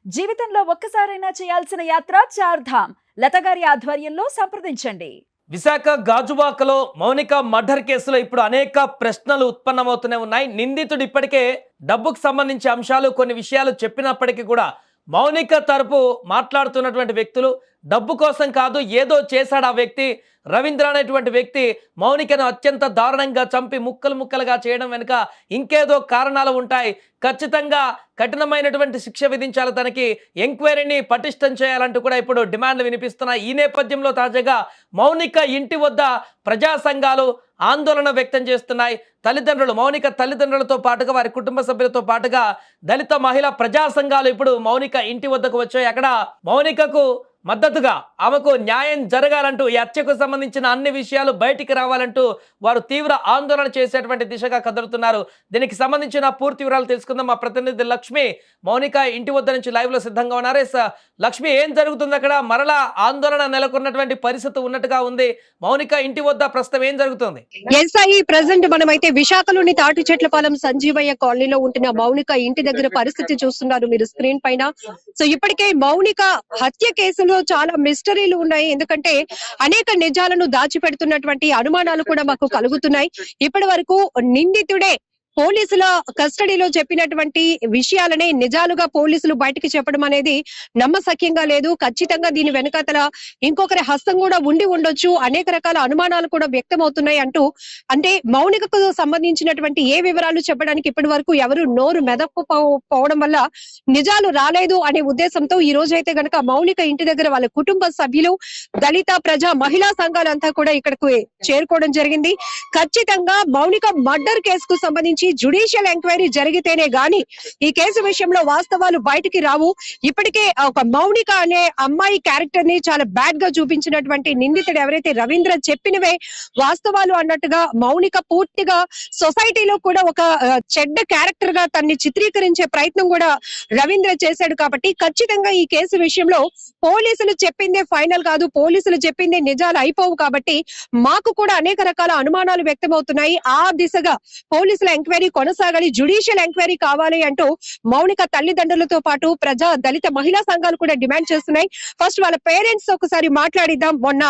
జీవితంలో ఒక్కసారైనా చేయాల్సిన యాత్ర చార్ధామ్. లతగారి ఆధ్వర్యంలో సంప్రదించండి. విశాఖ గాజువాకలో మౌనిక మర్డర్ కేసులో ఇప్పుడు అనేక ప్రశ్నలు ఉత్పన్నమవుతూనే ఉన్నాయి. నిందితుడు ఇప్పటికే డబ్బుకు సంబంధించి అంశాలు కొన్ని విషయాలు చెప్పినప్పటికీ కూడా మౌనిక తరపు మాట్లాడుతున్నటువంటి వ్యక్తులు డబ్బు కోసం కాదు, ఏదో చేశాడు ఆ వ్యక్తి, రవీంద్ర అనేటువంటి వ్యక్తి మౌనికను అత్యంత దారుణంగా చంపి ముక్కలు ముక్కలుగా చేయడం వెనుక ఇంకేదో కారణాలు ఉంటాయి, ఖచ్చితంగా కఠినమైనటువంటి శిక్ష విధించాలి, తనకి ఎంక్వైరీని పటిష్టం చేయాలంటూ కూడా ఇప్పుడు డిమాండ్లు వినిపిస్తున్నాయి. ఈ నేపథ్యంలో తాజాగా మౌనిక ఇంటి వద్ద ప్రజా సంఘాలు ఆందోళన వ్యక్తం చేస్తున్నాయి. తల్లిదండ్రులు, మౌనిక తల్లిదండ్రులతో పాటుగా వారి కుటుంబ సభ్యులతో పాటుగా దళిత మహిళా ప్రజా సంఘాలు ఇప్పుడు మౌనిక ఇంటి వద్దకు వచ్చాయి. అక్కడ మౌనికకు మద్దతుగా ఆమెకు న్యాయం జరగాలంటూ, ఈ హత్యకు సంబంధించిన అన్ని విషయాలు బయటికి రావాలంటూ వారు తీవ్ర ఆందోళన చేసేటువంటి దిశగా కదులుతున్నారు. దీనికి సంబంధించిన పూర్తి వివరాలు తెలుసుకుందాం. మా ప్రతినిధి లక్ష్మి మౌనిక ఇంటి వద్ద నుంచి లైవ్ లో సిద్ధంగా ఉన్నారు. లక్ష్మి, ఏం జరుగుతుంది అక్కడ? మరలా ఆందోళన నెలకొన్నటువంటి పరిస్థితి ఉన్నట్టుగా ఉంది. మౌనిక ఇంటి వద్ద ప్రస్తుతం ఏం జరుగుతుంది? ప్రెసెంట్ మనమైతే విశాఖలోని తాటి చెట్లపాలెం సంజీవయ్య కాలనీలో ఉంటున్న మౌనిక ఇంటి దగ్గర పరిస్థితి చూస్తున్నారు మీరు స్క్రీన్ పైన. సో ఇప్పటికే మౌనిక హత్య కేసులో చాలా మిస్టరీలు ఉన్నాయి. ఎందుకంటే అనేక నిజాలను దాచిపెడుతున్నటువంటి అనుమానాలు కూడా మాకు కలుగుతున్నాయి. ఇప్పటి వరకు నిందితుడే పోలీసుల కస్టడీలో చెప్పినటువంటి విషయాలనే నిజాలుగా పోలీసులు బయటికి చెప్పడం అనేది నమ్మశక్యంగా లేదు. ఖచ్చితంగా దీని వెనకాతల ఇంకొకరి హస్తం కూడా ఉండి ఉండొచ్చు, అనేక రకాల అనుమానాలు కూడా వ్యక్తమవుతున్నాయి అంటూ, అంటే మౌనికకు సంబంధించినటువంటి ఏ వివరాలు చెప్పడానికి ఇప్పటి వరకు ఎవరు నోరు మెదపకపోవడం వల్ల నిజాలు రాలేదు అనే ఉద్దేశంతో ఈ రోజు అయితే గనక మౌనిక ఇంటి దగ్గర వాళ్ళ కుటుంబ సభ్యులు, దళిత ప్రజా మహిళా సంఘాలంతా కూడా ఇక్కడికి చేరుకోవడం జరిగింది. ఖచ్చితంగా మౌనిక మర్డర్ కేసుకు సంబంధించి జ్యుడిషియల్ ఎంక్వైరీ జరిగితేనే గాని ఈ కేసు విషయంలో వాస్తవాలు బయటికి రావు. ఇప్పటికే ఒక మౌనిక అనే అమ్మాయి క్యారెక్టర్ ని చాలా బ్యాడ్ గా చూపించినటువంటి నిందితుడు ఎవరైతే రవీంద్ర చెప్పినవే వాస్తవాలు అన్నట్టుగా మౌనిక పూర్తిగా సొసైటీలో కూడా ఒక చెడ్డ క్యారెక్టర్ గా తన్ని చిత్రీకరించే ప్రయత్నం కూడా రవీంద్ర చేశాడు. కాబట్టి ఖచ్చితంగా ఈ కేసు విషయంలో పోలీసులు చెప్పిందే ఫైనల్ కాదు, పోలీసులు చెప్పిందే నిజాలు అయిపోవు. కాబట్టి మాకు కూడా అనేక రకాల అనుమానాలు వ్యక్తమవుతున్నాయి. ఆ దిశగా పోలీసుల ఎంక్వైరీ కొనసాగాలి, జ్యుడిషియల్ ఎంక్వైరీ కావాలి అంటూ మౌనిక తల్లిదండ్రులతో పాటు ప్రజా దళిత మహిళా సంఘాలు కూడా డిమాండ్ చేస్తున్నాయి. ఫస్ట్ వాళ్ళ పేరెంట్స్ ఒకసారి మాట్లాడిద్దాం. మొన్న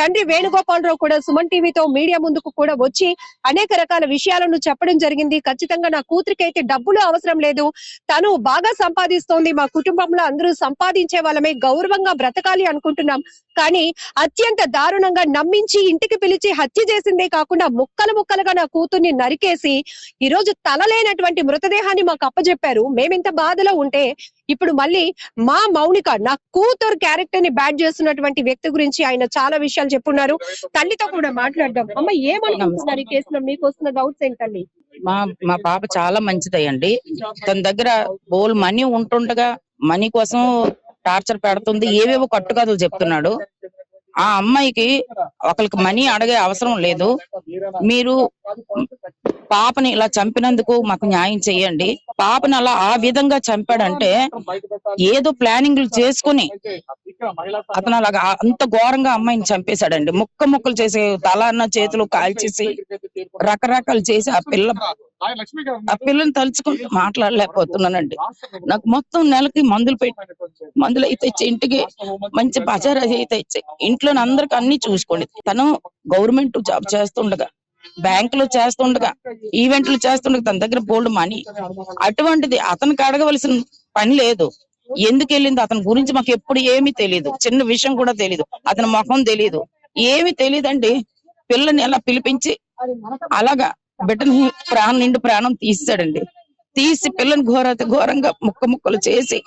తండ్రి వేణుగోపాలరావు కూడా సుమన్ టీవీతో మీడియా ముందుకు కూడా వచ్చి అనేక రకాల విషయాలను చెప్పడం జరిగింది. ఖచ్చితంగా నా కూతురికి అయితే డబ్బులు అవసరం లేదు, తను బాగా సంపాదిస్తోంది, మా కుటుంబంలో అందరూ సంపాదించే వాళ్ళమే, గౌరవంగా బ్రతకాలి అనుకుంటున్నాం, కానీ అత్యంత దారుణంగా నమ్మించి ఇంటికి పిలిచి హత్య చేసిందే కాకుండా ముక్కలు ముక్కలుగా నా కూతుర్ని నరికేసి ఈ రోజు తలలేనటువంటి మృతదేహాన్ని మాకు అప్పచెప్పారు. మేమింత బాధలో ఉంటే ఇప్పుడు మళ్ళీ మా మౌనిక నా కూతురు క్యారెక్టర్ ని బ్యాడ్ చేస్తున్నటువంటి వ్యక్తి గురించి ఆయన చాలా విషయాలు చెప్పున్నారు. తల్లితో కూడా మాట్లాడదాం. అమ్మ, ఏమనుకుంటున్నారు ఈ కేసులో? మీకు వస్తున్న డౌట్స్ ఏంటండి? మా పాప చాలా మంచిదయ్యండి. తన దగ్గర బోల్ మనీ ఉంటుండగా మనీ కోసం టార్చర్ పెడుతుంది, ఏవేవో కట్టుకథలు చెప్తున్నాడు. ఆ అమ్మాయికి ఒకరికి మనీ అడిగే అవసరం లేదు. మీరు పాపని ఇలా చంపినందుకు మాకు న్యాయం చేయండి. పాపని అలా ఆ విధంగా చంపాడంటే ఏదో ప్లానింగ్లు చేసుకుని అతను అలాగా అంత ఘోరంగా అమ్మాయిని చంపేశాడండి. ముక్కలు చేసి తల చేతులు కాల్చేసి రకరకాలు చేసి ఆ పిల్లని తలుచుకుంటూ మాట్లాడలేకపోతున్నానండి. నాకు మొత్తం నెలకి మందులు అయితే ఇచ్చి, ఇంటికి మంచి బజార్ అయితే ఇచ్చి, ఇంట్లో అందరికి అన్ని చూసుకోండి. తను గవర్నమెంట్ జాబ్ చేస్తుండగా, బ్యాంకులో చేస్తుండగా, ఈవెంట్లు చేస్తుండగా తన దగ్గర బోల్డ్ మనీ. అటువంటిది అతనికి అడగవలసిన పని లేదు. ఎందుకు వెళ్ళింది అతని గురించి మాకు ఎప్పుడు ఏమీ తెలియదు. చిన్న విషయం కూడా తెలియదు, అతని ముఖం తెలియదు, ఏమీ తెలియదండి. పిల్లని ఎలా పిలిపించి అలాగా బిడ్డని నిండు ప్రాణం తీసాడండి. తీసి పిల్లని ఘోరంగా ముక్కలు చేసి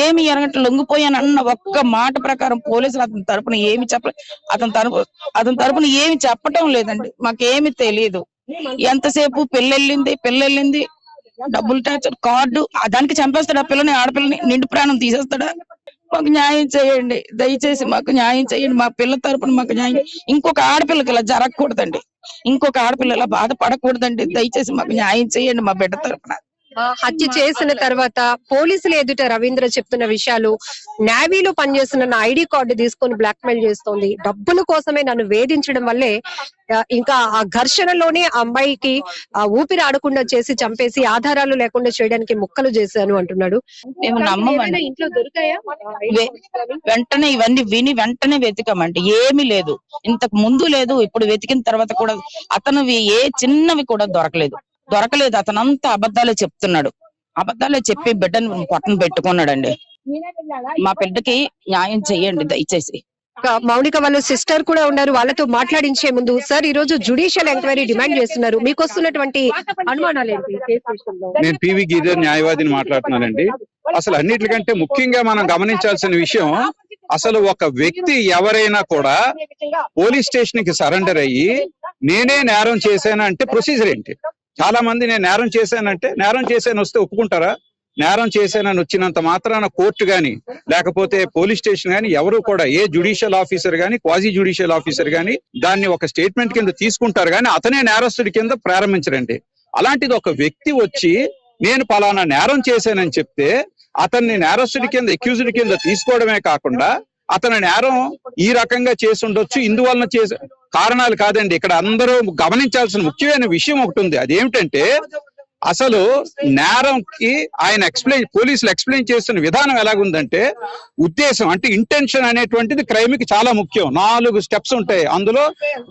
ఏమి ఎరగట్టు లొంగిపోయాను అన్న ఒక్క మాట ప్రకారం పోలీసులు అతని తరపున ఏమి చెప్పలేదు. అతని తరపున ఏమి చెప్పటం లేదండి. మాకేమి తెలియదు. ఎంతసేపు పిల్లెళ్ళింది డబ్బులు టార్చర్ కార్డు, దానికి చంపేస్తాడు ఆ పిల్లని, ఆడపిల్లని నిండు ప్రాణం తీసేస్తాడా? మాకు న్యాయం చేయండి, దయచేసి మాకు న్యాయం చేయండి. మా పిల్ల తరపున మాకు న్యాయం. ఇంకొక ఆడపిల్లకి ఇలా జరగకూడదండి, ఇంకొక ఆడపిల్ల ఇలా బాధపడకూడదండి. దయచేసి మాకు న్యాయం చేయండి మా బిడ్డ తరపున. హత్య చేసిన తర్వాత పోలీసులు ఎదుట రవీంద్ర చెప్తున్న విషయాలు, నేవీలో పనిచేస్తున్న నా ఐడి కార్డు తీసుకొని బ్లాక్ మెయిల్ చేస్తోంది, డబ్బుల కోసమే నన్ను వేధించడం వల్లే ఇంకా ఆ ఘర్షణలోనే ఆ అమ్మాయికి ఊపిరి ఆడకుండా చేసి చంపేసి ఆధారాలు లేకుండా చేయడానికి ముక్కలు చేశాను అంటున్నాడు. మేము నమ్మమండి. ఇంట్లో దొరికాయా? వెంటనే ఇవన్నీ విని వెంటనే వెతికామండి. ఏమీ లేదు, ఇంతకు ముందు లేదు, ఇప్పుడు వెతికిన తర్వాత కూడా అతనివి ఏ చిన్నవి కూడా దొరకలేదు. అతనంతా అబద్ధాలే చెప్తున్నాడు. అబద్ధాలే చెప్పి బిడ్డను పొట్టను పెట్టుకున్నాడండి. మా బిడ్డకి న్యాయం చెయ్యండి దయచేసి. మౌనిక వాళ్ళ సిస్టర్ కూడా ఉన్నారు, వాళ్ళతో మాట్లాడించే ముందు సార్, ఈ రోజు జ్యుడిషియల్ ఎంక్వైరీ డిమాండ్ చేస్తున్నారు, మీకు వస్తున్నటువంటి అనుమానాలు ఏంటి కేసు విషయంలో? నేను పివి గిరిధర్ న్యాయవాదిని మాట్లాడుతున్నానండి. అసలు అన్నిటికంటే ముఖ్యంగా మనం గమనించాల్సిన విషయం, అసలు ఒక వ్యక్తి ఎవరైనా కూడా పోలీస్ స్టేషన్ కి సరెండర్ అయ్యి నేనే నేరం చేశానంటే ప్రొసీజర్ ఏంటి? చాలా మంది నేను నేరం చేశానంటే, నేరం చేశాను వస్తే ఒప్పుకుంటారా? నేరం చేశానని వచ్చినంత మాత్రాన కోర్టు గాని లేకపోతే పోలీస్ స్టేషన్ గాని ఎవరు కూడా, ఏ జ్యుడిషియల్ ఆఫీసర్ గాని క్వాజీ జ్యుడిషియల్ ఆఫీసర్ గాని దాన్ని ఒక స్టేట్మెంట్ కింద తీసుకుంటారు గాని అతనే నేరస్తుడి కింద ప్రారంభించరండి. అలాంటిది ఒక వ్యక్తి వచ్చి నేను పలానా నేరం చేశానని చెప్తే అతన్ని నేరస్తుడి కింద, అక్యూజ్డ్ కింద తీసుకోవడమే కాకుండా అతని నేరం ఈ రకంగా చేసి ఉండొచ్చు, ఇందువలన చేసే కారణాలు కాదండి. ఇక్కడ అందరూ గమనించాల్సిన ముఖ్యమైన విషయం ఒకటి ఉంది. అదేమిటంటే అసలు నేరంకి ఆయన పోలీసులు ఎక్స్ప్లెయిన్ చేస్తున్న విధానం ఎలాగుందంటే, ఉద్దేశం అంటే ఇంటెన్షన్ అనేటువంటిది క్రైమ్ కి చాలా ముఖ్యం. 4 స్టెప్స్ ఉంటాయి. అందులో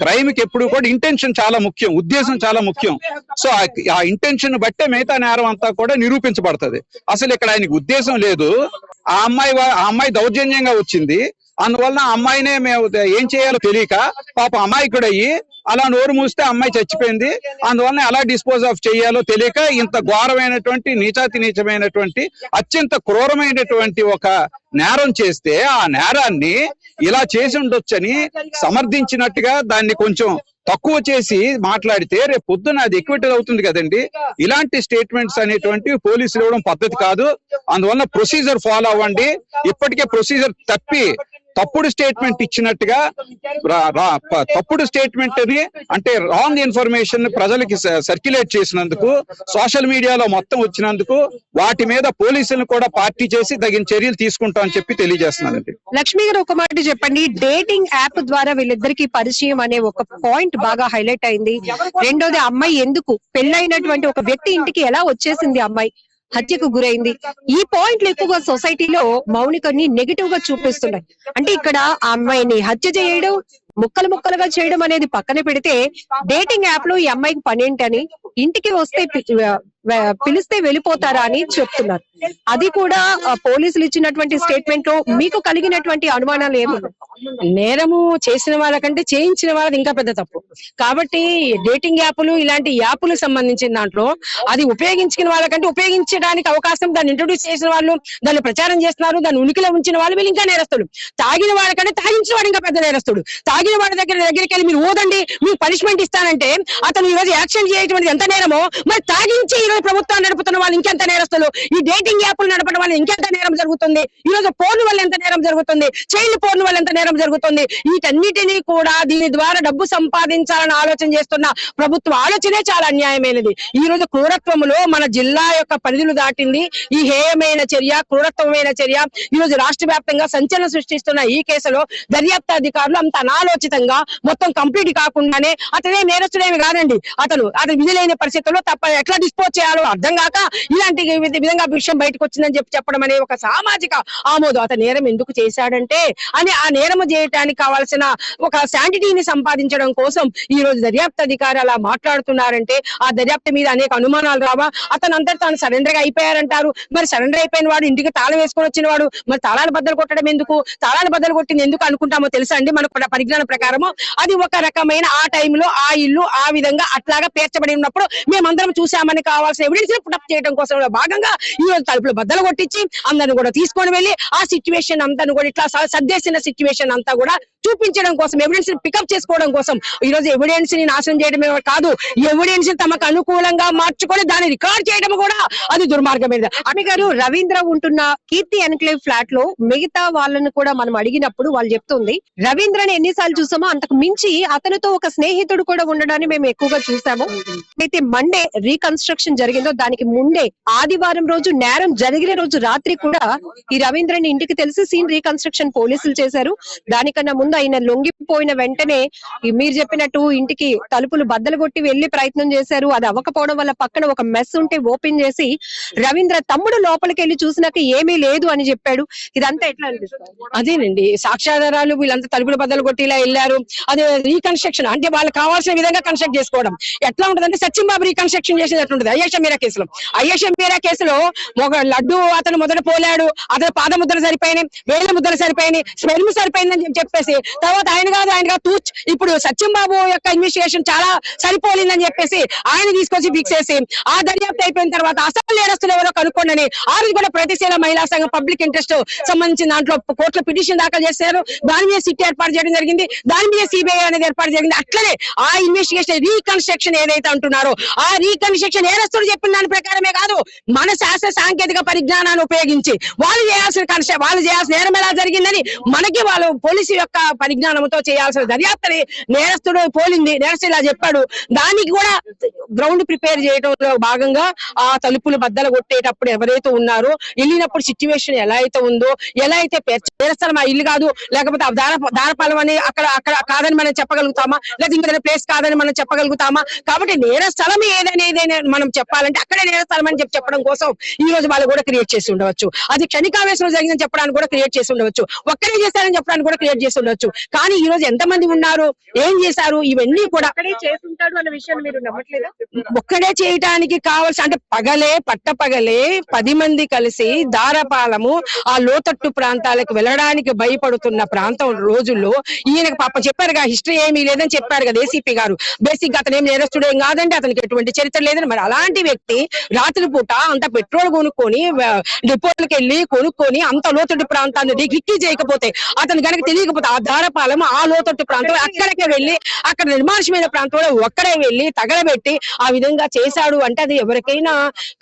క్రైమ్ కి ఎప్పుడు కూడా ఇంటెన్షన్ చాలా ముఖ్యం, ఉద్దేశం చాలా ముఖ్యం. సో ఆ ఇంటెన్షన్ బట్టే మిగతా నేరం అంతా కూడా నిరూపించబడుతుంది. అసలు ఇక్కడ ఆయనకి ఉద్దేశం లేదు. ఆ అమ్మాయి దౌర్జన్యంగా వచ్చింది, అందువల్ల ఆ అమ్మాయినే మేము ఏం చేయాలో తెలియక పాప అమాయకుడయ్యి అలా నోరు మూస్తే అమ్మాయి చచ్చిపోయింది. అందువల్ల ఎలా డిస్పోజ్ ఆఫ్ చేయాలో తెలియక ఇంత ఘోరమైనటువంటి నీచమైనటువంటి అత్యంత క్రూరమైనటువంటి ఒక నేరం చేస్తే ఆ నేరాన్ని ఇలా చేసి ఉండొచ్చని సమర్థించినట్టుగా దాన్ని కొంచెం తక్కువ చేసి మాట్లాడితే రేపు పొద్దున అది ఎక్విటల్ అవుతుంది కదండి. ఇలాంటి స్టేట్మెంట్స్ అనేటువంటి పోలీసులు ఇవ్వడం పద్ధతి కాదు. అందువల్ల ప్రొసీజర్ ఫాలో అవ్వండి. ఇప్పటికే ప్రొసీజర్ తప్పుడు స్టేట్మెంట్ ఇచ్చినట్టుగా తప్పుడు స్టేట్మెంట్ ని అంటే రాంగ్ ఇన్ఫర్మేషన్ ప్రజలకి సర్క్యులేట్ చేసినందుకు, సోషల్ మీడియాలో మొత్తం వచ్చినందుకు వాటి మీద పోలీసులను కూడా పార్టీ చేసి తగిన చర్యలు తీసుకుంటామని చెప్పి తెలియజేస్తున్నానండి. లక్ష్మి గారు ఒక మాట చెప్పండి, డేటింగ్ యాప్ ద్వారా వీళ్ళిద్దరికి పరిచయం అనే ఒక పాయింట్ బాగా హైలైట్ అయింది. రెండోది, అమ్మాయి ఎందుకు పెళ్ళైనటువంటి ఒక వ్యక్తి ఇంటికి ఎలా వచ్చేసింది, అమ్మాయి హత్యకు గురైంది, ఈ పాయింట్లు ఎక్కువగా సొసైటీలో మౌనికని నెగిటివ్ గా చూపిస్తున్నాయి. అంటే ఇక్కడ ఆ అమ్మాయిని హత్య చేయడం, ముక్కలుగా చేయడం అనేది పక్కన పెడితే, డేటింగ్ యాప్ లో ఈ అమ్మాయికి పనేంటని, ఇంటికి వస్తే పిలిస్తే వెళ్ళిపోతారా అని చెప్తున్నారు. అది కూడా పోలీసులు ఇచ్చినటువంటి స్టేట్మెంట్ లో మీకు కలిగినటువంటి అనుమానాలు ఏమున్నాయి? నేరము చేసిన వాళ్ళకంటే చేయించిన వాళ్ళది ఇంకా పెద్ద తప్పు. కాబట్టి డేటింగ్ యాప్లు, ఇలాంటి యాప్లు సంబంధించిన దాంట్లో అది ఉపయోగించిన వాళ్ళకంటే ఉపయోగించడానికి అవకాశం, దాన్ని ఇంట్రొడ్యూస్ చేసిన వాళ్ళు, దాన్ని ప్రచారం చేస్తున్నారు, దాన్ని ఉనికిలో ఉంచిన వాళ్ళు వీళ్ళు ఇంకా నేరస్తుడు. తాగిన వాళ్ళకంటే తాగించిన వాడు ఇంకా పెద్ద నేరస్తుడు. తాగిన వాడి దగ్గరికి వెళ్ళి మీరు ఊదండి, మీకు పనిష్మెంట్ ఇస్తానంటే అతను ఈ రోజు యాక్షన్ చేయటువంటి ఎంత నేరమో, మరి తాగించి ఈ రోజు ప్రభుత్వాన్ని నడుపుతున్న వాళ్ళు ఇంకెంత నేరస్తులు. ఈ డేటింగ్ యాప్లు నడపడం వల్ల ఇంకెంత నేరం జరుగుతుంది. ఈ రోజు పోర్న్ వల్ల ఎంత నేరం జరుగుతుంది, చైల్డ్ పోర్న్ వల్ల ఎంత నేరం జరుగుతుంది. వీటన్నిటినీ కూడా దీని ద్వారా డబ్బు సంపాదించాలని ఆలోచన చేస్తున్న ప్రభుత్వ ఆలోచనే చాలా అన్యాయమైనది. ఈ రోజు క్రూరత్వంలో మన జిల్లా యొక్క పరిధులు దాటింది ఈ హేయమైన చర్య, క్రూరత్వమైన చర్య. ఈ రోజు రాష్ట్ర వ్యాప్తంగా సంచలనం సృష్టిస్తున్న ఈ కేసులో దర్యాప్తు అధికారులు అంత అనాలోచితంగా మొత్తం కంప్లీట్ కాకుండానే, అతనే నేరస్తుడేమి కాదండి, అతను విధులైన పరిస్థితుల్లో తప్ప ఎట్లా డిస్పోజ్ చేయాలో అర్థం కాక ఇలాంటి విధంగా విషయం బయటకు వచ్చిందని చెప్పడం అనే ఒక సామాజిక ఆమోదం. అతను నేరం ఎందుకు చేశాడంటే అని ఆ నేరము చేయడానికి కావాల్సిన ఒక శాంటిటీని సంపాదించడం కోసం ఈ రోజు దర్యాప్తు అధికారి అలా మాట్లాడుతున్నారంటే ఆ దర్యాప్తు మీద అనేక అనుమానాలు రావా? అతను అంతా తాను సరెండర్ గా అయిపోయారంటారు. మరి సరెండర్ అయిపోయిన వాడు, ఇంటికి తాళం వేసుకొని వచ్చిన వాడు, మరి తాళాలు బద్దలు కొట్టడం ఎందుకు, తాళాలు బద్దలు కొట్టింది ఎందుకు అనుకుంటామో తెలుసా అండి? మనకు పరిజ్ఞానం ప్రకారము అది ఒక రకమైన ఆ టైంలో ఆ ఇల్లు ఆ విధంగా అట్లాగా పేర్చబడి ఉన్నప్పుడు మేమందరం చూసామని కావాల్సిన ఎవిడెన్స్ పుటప్ చేయడం కోసం భాగంగా ఈ రోజు తలుపులు బద్దలు కొట్టించి అందరిని కూడా తీసుకొని వెళ్ళి ఆ సిచ్యువేషన్ అంతా కూడా ఇట్లా సర్దేసిన సిచ్యువేషన్ అంతా కూడా చూపించడం కోసం, ఎవిడెన్స్ పికప్ చేసుకోవడం కోసం ఈ రోజు ఎవిడెన్స్ ని నాశనం చేయడమే కాదు, ఎవిడెన్స్ తమకు అనుకూలంగా మార్చుకొని దాన్ని రికార్డ్ చేయడం కూడా అది దుర్మార్గమైనది. అమి గారు, రవీంద్ర ఉంటున్న కీర్తి ఎన్క్లేవ్ ఫ్లాట్ లో మిగతా వాళ్ళని కూడా మనం అడిగినప్పుడు వాళ్ళు చెప్తుంది, రవీంద్రని ఎన్నిసార్లు చూసామో అంతకు మించి అతనితో ఒక స్నేహితుడు కూడా ఉండడాన్ని మేము ఎక్కువగా చూసాము. అయితే మండే రీకన్స్ట్రక్షన్ జరిగిందో దానికి ముందే ఆదివారం రోజు నేరం జరిగిన రోజు రాత్రి కూడా ఈ రవీంద్రని ఇంటికి తెలిసి సీన్ రీకన్స్ట్రక్షన్ పోలీసులు చేశారు. దానికన్నా ముందు ఆయన లొంగిపోయిన వెంటనే మీరు చెప్పినట్టు ఇంటికి తలుపులు బద్దలు కొట్టి వెళ్లి ప్రయత్నం చేశారు. అది అవ్వకపోవడం వల్ల పక్కన ఒక మెస్ ఉంటే ఓపెన్ చేసి రవీంద్ర తమ్ముడు లోపలికి వెళ్లి చూసినాక ఏమీ లేదు అని చెప్పాడు. ఇదంతా ఎట్లా అనిపిస్తుంది? అదేనండి, సాక్ష్యాధారాలు వీళ్ళంతా తలుపులు బద్దలు కొట్టి ఇలా వెళ్ళారు. అది రీకన్స్ట్రక్షన్ అంటే వాళ్ళకి కావాల్సిన విధంగా కన్స్ట్రక్ట్ చేసుకోవడం. ఎట్లా ఉంటదంటే సచిన్ బాబు రీకన్స్ట్రక్షన్ చేసినట్టు ఉంటుంది అయ్యేష మీరా కేసులో ఒక లడ్డు అతను మొదట పోలాడు, అతను పాద ముద్రలు సరిపోయినాయి, వేల ముద్రలు సరిపోయినాయి, స్మెల్ సరిపోయిందని చెప్పేసి తర్వాత ఆయన కాదు తూచ్ ఇప్పుడు సచిన్ బాబు యొక్క ఇన్వెస్టిగేషన్ చాలా సరిపోలేదని చెప్పేసి ఆయన తీసుకొచ్చి ఫిక్స్ చేసి ఆ దర్యాప్తు అయిపోయిన తర్వాత అసలు నేరస్తులు ఎవరో కనుక్కోండి ఆ రోజు కూడా ప్రతిశీల మహిళా సంఘం పబ్లిక్ ఇంట్రెస్ట్ సంబంధించిన దాంట్లో కోర్టులో పిటిషన్ దాఖలు చేశారు. దాని మీద సిట్ ఏర్పాటు చేయడం జరిగింది, దాని మీద సిబిఐ అనేది ఏర్పాటు జరిగింది. అట్లనే ఆ ఇన్వెస్టిగేషన్ రీకన్స్ట్రక్షన్ ఏదైతే అంటున్నారో ఆ రీకన్స్ట్రక్షన్ నేరస్తులు చెప్పిన దాని ప్రకారమే కాదు, మన శాస్త్ర సాంకేతిక పరిజ్ఞానాన్ని ఉపయోగించి వాళ్ళు చేయాల్సిన నేరం ఎలా జరిగిందని మనకి వాళ్ళు పోలీసు యొక్క పరిజ్ఞానంతో చేయాల్సిన దర్యాప్తుని నేరస్తుడు ఇలా చెప్పాడు. దానికి కూడా గ్రౌండ్ ప్రిపేర్ చేయడంలో భాగంగా ఆ తలుపులు బద్దలు కొట్టేటప్పుడు ఎవరైతే ఉన్నారో వెళ్ళినప్పుడు సిచ్యువేషన్ ఎలా అయితే ఉందో, ఎలా అయితే నేరస్థలం ఆ ఇల్లు కాదు లేకపోతే దారపాలెం అని అక్కడ కాదని మనం చెప్పగలుగుతామా, లేదా ఇంకొక ప్లేస్ కాదని మనం చెప్పగలుగుతామా? కాబట్టి నేరస్థలం ఏదైనా మనం చెప్పాలంటే అక్కడే నేరస్థలం అని చెప్పడం కోసం ఈ రోజు వాళ్ళు కూడా క్రియేట్ చేసి ఉండవచ్చు. అది క్షణికావేశంలో జరిగిందని చెప్పడానికి కూడా క్రియేట్ చేసి ఉండవచ్చు, ఒక్కడే చేశారని చెప్పడానికి కూడా క్రియేట్ చేసి ఉండవచ్చు. కానీ ఈ రోజు ఎంతమంది ఉన్నారు, ఏం చేశారు, ఇవన్నీ కూడా అక్కడే చేసుంటాడు అన్న విషయాన్ని మీరు నమ్మట్లేదా? ఒక్కడే చేయటానికి కావాల్సి అంటే పట్టపగలే 10 మంది కలిసి దారపాలము ఆ లోతట్టు ప్రాంతాలకు వెళ్ళడానికి భయపడుతున్న ప్రాంతం రోజుల్లో ఈయనకు పాప చెప్పారుగా హిస్టరీ ఏమీ లేదని చెప్పారు కదా ఏసీపీ గారు. బేసిక్ గా అతను ఏం నేరస్తుడేం కాదండి, అతనికి ఎటువంటి చరిత్ర లేదని. మరి అలాంటి వ్యక్తి రాత్రి పూట అంత పెట్రోల్ కొనుక్కొని డిపోలకు వెళ్ళి కొనుక్కొని అంత లోతట్టు ప్రాంతాన్ని గిట్టి చేయకపోతే అతను కనుక తెలియకపోతే ఆ దారపాలెం ఆ లోతట్టు ప్రాంతం అక్కడికే వెళ్ళి అక్కడ నిర్మానుషమైన ప్రాంతంలో ఒక్కడే వెళ్ళి తగలబెట్టి ఆ విధంగా చేశాడు అంటే అది ఎవరికైనా